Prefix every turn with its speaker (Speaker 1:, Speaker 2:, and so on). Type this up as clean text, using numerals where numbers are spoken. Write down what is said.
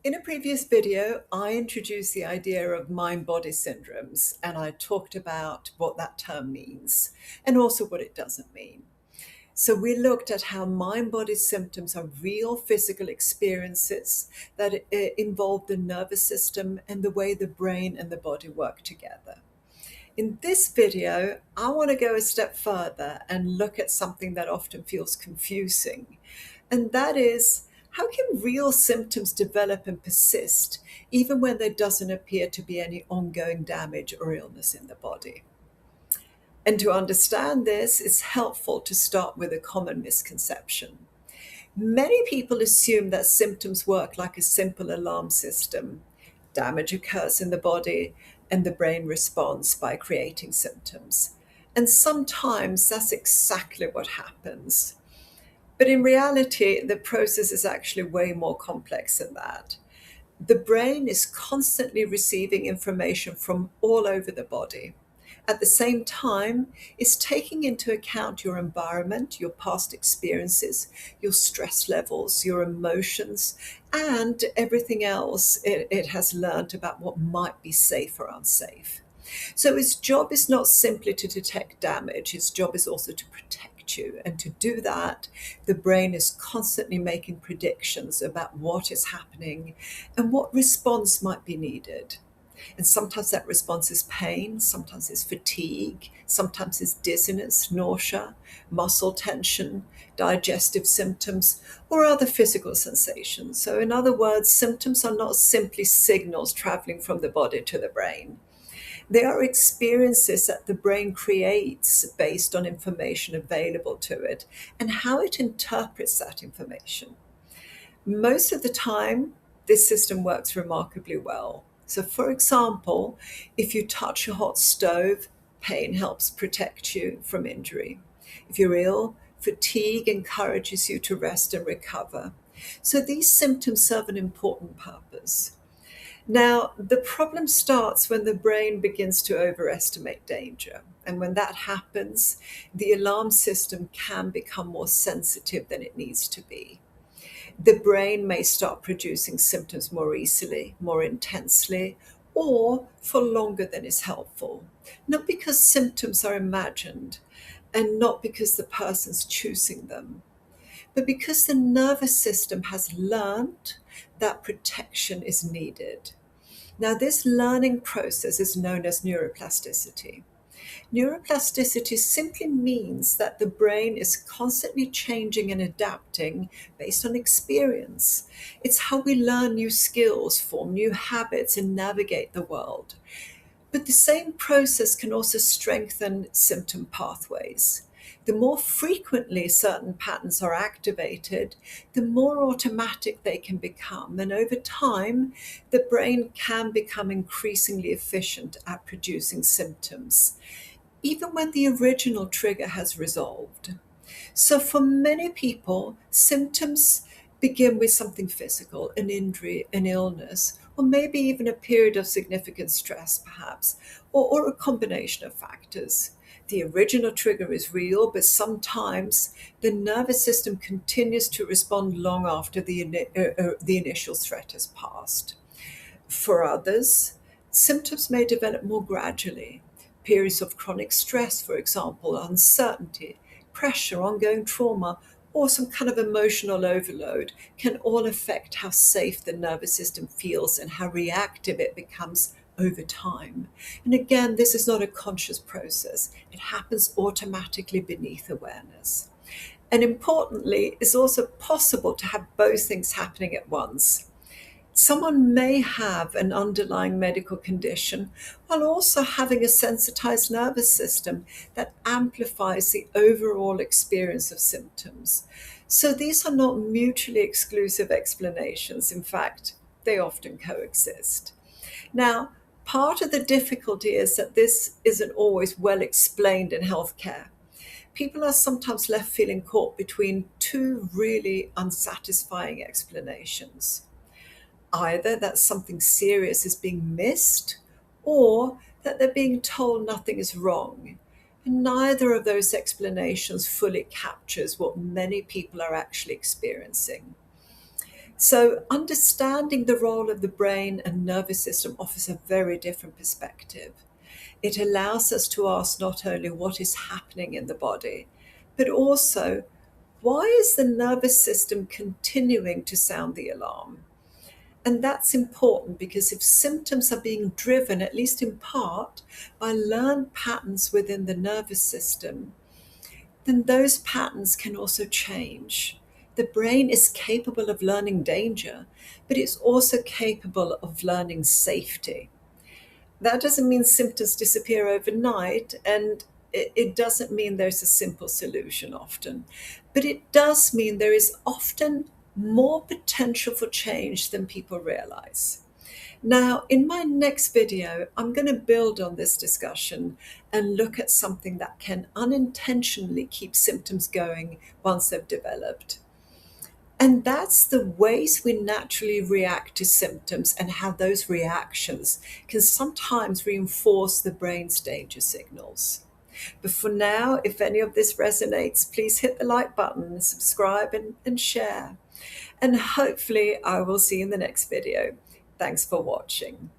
Speaker 1: In a previous video, I introduced the idea of mind-body syndromes, and I talked about what that term means and also what it doesn't mean. So we looked at how mind-body symptoms are real physical experiences that involve the nervous system and the way the brain and the body work together. In this video, I want to go a step further and look at something that often feels confusing, and that is, how can real symptoms develop and persist even when there doesn't appear to be any ongoing damage or illness in the body? And to understand this, it's helpful to start with a common misconception. Many people assume that symptoms work like a simple alarm system. Damage occurs in the body, and the brain responds by creating symptoms. And sometimes that's exactly what happens. But in reality, the process is actually way more complex than that. The brain is constantly receiving information from all over the body. At the same time, it's taking into account your environment, your past experiences, your stress levels, your emotions, and everything else it has learned about what might be safe or unsafe. So its job is not simply to detect damage, its job is also to protect you. And to do that, the brain is constantly making predictions about what is happening and what response might be needed. And sometimes that response is pain, sometimes it's fatigue, sometimes it's dizziness, nausea, muscle tension, digestive symptoms, or other physical sensations. So in other words, symptoms are not simply signals traveling from the body to the brain. They are experiences that the brain creates based on information available to it and how it interprets that information. Most of the time, this system works remarkably well. So, for example, if you touch a hot stove, pain helps protect you from injury. If you're ill, fatigue encourages you to rest and recover. So, these symptoms serve an important purpose. Now, the problem starts when the brain begins to overestimate danger. And when that happens, the alarm system can become more sensitive than it needs to be. The brain may start producing symptoms more easily, more intensely, or for longer than is helpful. Not because symptoms are imagined and not because the person's choosing them, but because the nervous system has learned that protection is needed. Now, this learning process is known as neuroplasticity. Neuroplasticity simply means that the brain is constantly changing and adapting based on experience. It's how we learn new skills, form new habits, and navigate the world. But the same process can also strengthen symptom pathways. The more frequently certain patterns are activated, the more automatic they can become. And over time, the brain can become increasingly efficient at producing symptoms, even when the original trigger has resolved. So for many people, symptoms begin with something physical, an injury, an illness, or maybe even a period of significant stress, perhaps, or a combination of factors. The original trigger is real, but sometimes the nervous system continues to respond long after the initial threat has passed. For others, symptoms may develop more gradually. Periods of chronic stress, for example, uncertainty, pressure, ongoing trauma, or some kind of emotional overload can all affect how safe the nervous system feels and how reactive it becomes over time. And again, this is not a conscious process. It happens automatically beneath awareness. And importantly, it's also possible to have both things happening at once. Someone may have an underlying medical condition while also having a sensitized nervous system that amplifies the overall experience of symptoms. So these are not mutually exclusive explanations. In fact, they often coexist. Now, part of the difficulty is that this isn't always well explained in healthcare. People are sometimes left feeling caught between two really unsatisfying explanations. Either that something serious is being missed or that they're being told nothing is wrong. And neither of those explanations fully captures what many people are actually experiencing. So, understanding the role of the brain and nervous system offers a very different perspective. It allows us to ask not only what is happening in the body, but also why is the nervous system continuing to sound the alarm? And that's important because if symptoms are being driven, at least in part, by learned patterns within the nervous system, then those patterns can also change. The brain is capable of learning danger, but it's also capable of learning safety. That doesn't mean symptoms disappear overnight, and it doesn't mean there's a simple solution often, but it does mean there is often more potential for change than people realize. Now, in my next video, I'm going to build on this discussion and look at something that can unintentionally keep symptoms going once they've developed. And that's the ways we naturally react to symptoms and how those reactions can sometimes reinforce the brain's danger signals. But for now, if any of this resonates, please hit the like button, subscribe, and share. And hopefully, I will see you in the next video. Thanks for watching.